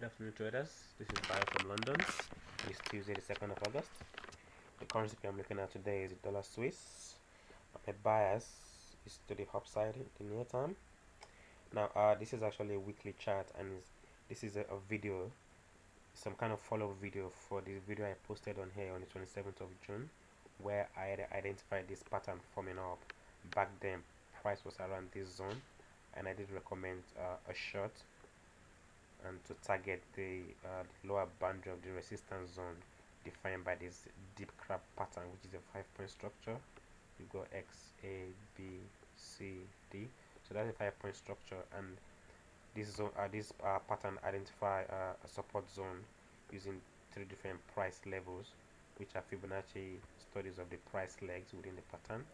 Good afternoon, traders. This is Bio from London. It's Tuesday, the 2nd of August. The currency pair I'm looking at today is the dollar Swiss. My bias is to the upside in the near term. Now, this is actually a weekly chart, and this is a video, some kind of follow-up video for the video I posted on here on the 27th of June, where I identified this pattern forming up. Back then, price was around this zone, and I did recommend a short and to target the lower boundary of the resistance zone defined by this deep crab pattern, which is a 5-point structure. You go X, A, B, C, D. So that's a 5-point structure, and this zone, this pattern identify a support zone using 3 different price levels, which are Fibonacci studies of the price legs within the pattern.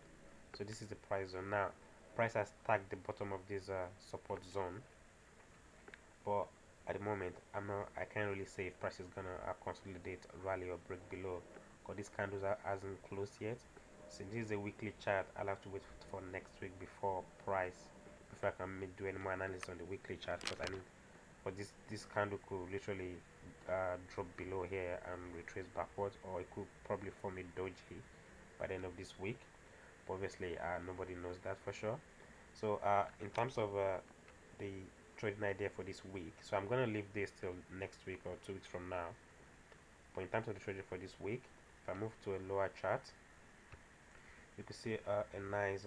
So this is the price zone. Now, price has tagged the bottom of this support zone, but at the moment I can't really say if price is gonna consolidate, rally, or break below, because this candles hasn't closed yet. Since this is a weekly chart, I'll have to wait for next week before I can do any more analysis on the weekly chart, because I mean, but this candle could literally drop below here and retrace backwards, or it could probably form a doji by the end of this week. But obviously nobody knows that for sure. So in terms of the trading idea for this week, so I'm gonna leave this till next week or 2 weeks from now. But in terms of the trading for this week, if I move to a lower chart, you can see a nice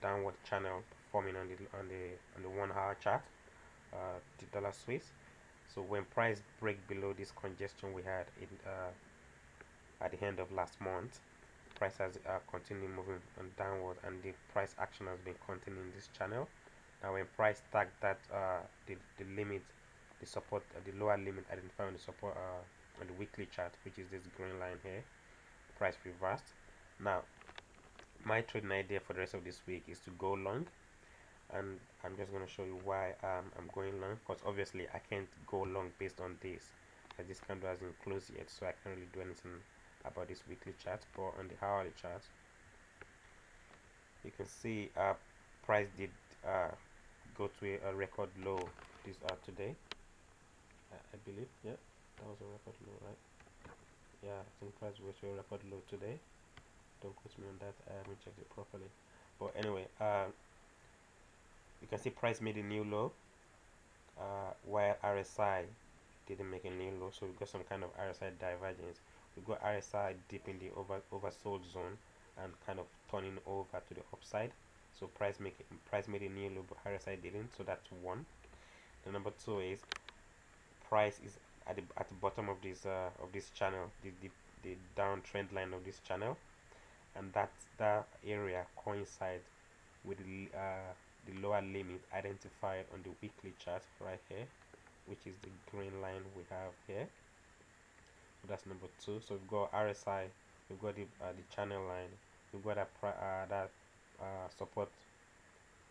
downward channel forming on the 1 hour chart, the dollar Swiss. So when price break below this congestion we had in at the end of last month, price has continued moving on downward, and the price action has been continuing this channel. Now when price tagged that the limit, the support, the lower limit identified on the support on the weekly chart, which is this green line here, price reversed. Now my trading idea for the rest of this week is to go long, and I'm just going to show you why I'm going long, because obviously I can't go long based on this, as this candle hasn't closed yet, so I can't really do anything about this weekly chart. But on the hourly chart, you can see price did go to a record low this today. I believe, yeah, that was a record low, right? Yeah, I think price went to a record low today. Don't quote me on that, I haven't checked it properly. But anyway, you can see price made a new low, while RSI didn't make a new low, so we got some kind of RSI divergence. We got RSI deep in the oversold zone and kind of turning over to the upside. So price made a new low, but RSI didn't. So that's one. The number two is price is at the bottom of this channel, the downtrend line of this channel, and that area coincides with the lower limit identified on the weekly chart right here, which is the green line we have here. So that's number two. So we've got RSI, we've got the channel line, we've got that support,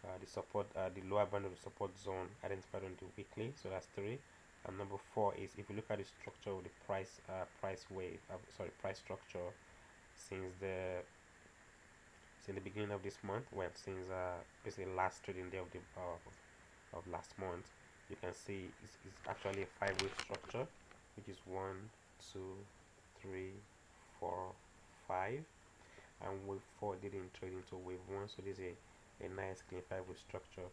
the lower bound of the support zone identified on the weekly. So that's three. And number four is, if you look at the structure of the price structure since the beginning of this month, well, since basically last trading day of last month, you can see it's actually a 5-wave structure, which is 1, 2, 3, 4, 5, and wave 4 didn't trade into wave 1, so this is a nice clean 5-wave structure.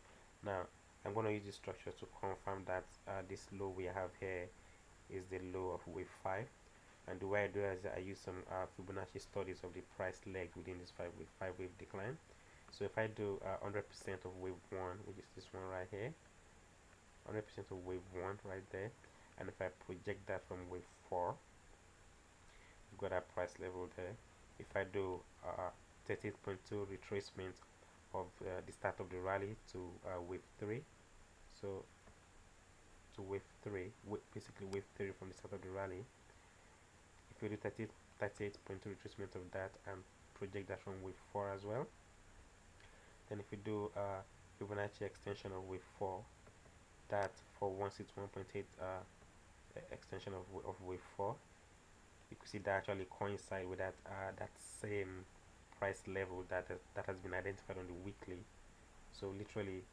Now I'm going to use this structure to confirm that this low we have here is the low of wave 5. And the way I do it is I use some Fibonacci studies of the price leg within this 5-wave decline. So if I do 100% of wave 1, which is this one right here, 100% of wave 1 right there, and if I project that from wave 4, you've got that price level there. If I do 38.2 retracement of the start of the rally to wave 3, so to wave 3, basically wave 3 from the start of the rally, if you do 38.2 retracement of that and project that from wave 4 as well, then if you do Fibonacci extension of wave 4, that for 161.8 extension of wave 4, you can see that actually coincide with that same price level that has been identified on the weekly. So literally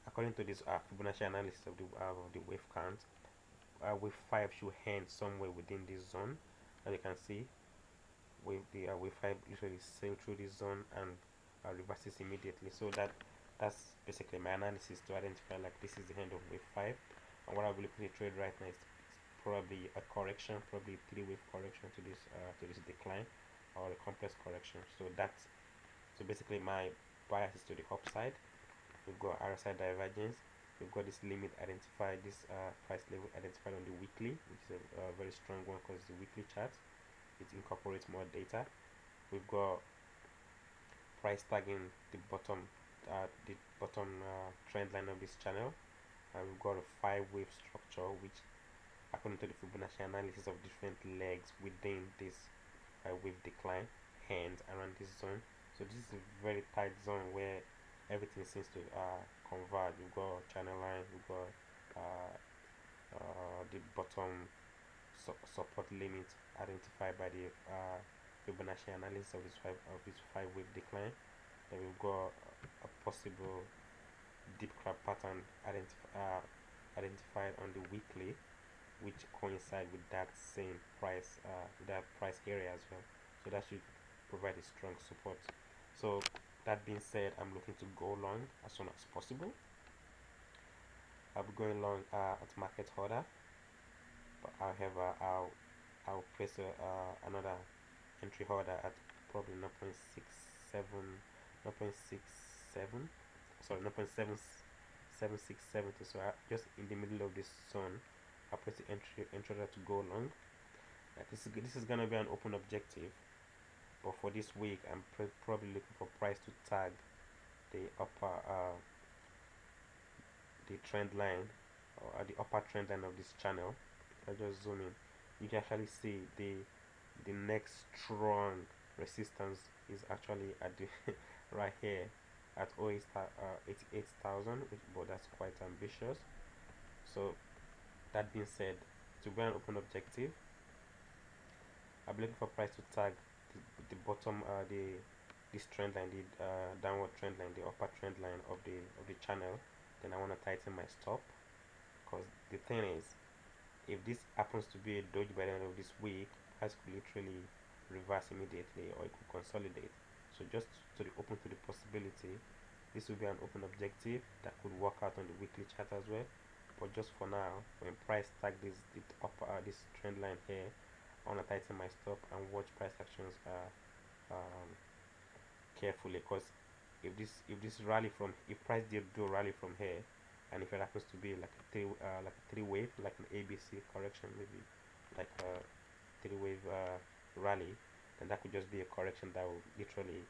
according to this Fibonacci analysis of the wave count, wave 5 should end somewhere within this zone. As you can see, wave 5 literally sail through this zone and reverses immediately. So that's basically my analysis to identify like this is the end of wave 5, and what I will looking to trade right now is probably a correction, probably 3-wave correction to this decline, or a complex correction. So basically my bias is to the upside. We've got RSI divergence, we've got this limit identified, this price level identified on the weekly, which is a very strong one because it's a weekly chart. It incorporates more data. We've got price tagging the bottom trend line of this channel, and we've got a 5-wave structure which, according to the Fibonacci analysis of different legs within this wave decline, hands around this zone. So this is a very tight zone where everything seems to converge. We've got channel line, we've got the bottom support limit identified by the Fibonacci analysis of this 5-wave decline. Then we've got a possible deep crab pattern identified on the weekly, which coincide with that same price area as well. So that should provide a strong support. So that being said, I'm looking to go long as soon as possible. I'll be going long at market order, but however I'll place another entry order at probably 0.67, sorry, 0.7767. So just in the middle of this zone, I'll place the entry order to go long. This is gonna be an open objective, but for this week I'm probably looking for price to tag the upper the trend line, or the upper trend line of this channel. I just zoom in, you can actually see the next strong resistance is actually at the right here at 88,000, but that's quite ambitious. So that being said, to be an open objective, I'm looking for price to tag the bottom this trend line, the downward trend line, the upper trend line of the channel. Then I want to tighten my stop, because the thing is, if this happens to be a doji by the end of this week, price could literally reverse immediately, or it could consolidate. So just to the open to the possibility, this will be an open objective that could work out on the weekly chart as well. But just for now, when price tag this this trend line here, I want to tighten my stop and watch price actions carefully, because if price did do rally from here, and if it happens to be like a three wave, like an ABC correction, maybe like a 3-wave rally, then that could just be a correction that will literally,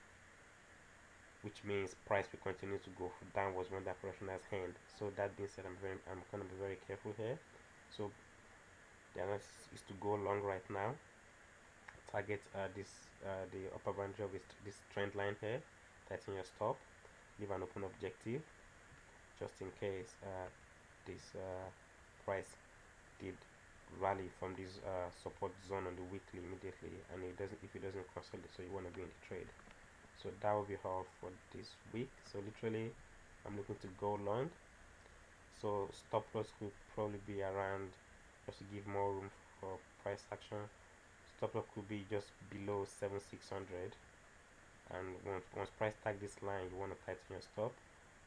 which means price will continue to go downwards when that correction has end. So that being said, I'm gonna be very careful here. So the analysis is to go long right now, target the upper boundary of this trend line here, tighten your stop, leave an open objective just in case this price did rally from this support zone on the weekly immediately, and if it doesn't consolidate, so you want to be in the trade. So that will be all for this week. So literally I'm looking to go long, so stop loss could probably be around, just to give more room for price action. Stop loss could be just below 7,600, and once price tag this line, you want to tighten your stop,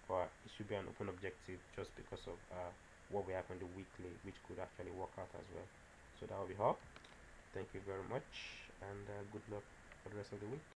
but it should be an open objective just because of what we have on the weekly, which could actually work out as well. So that will be all. Thank you very much, and good luck for the rest of the week.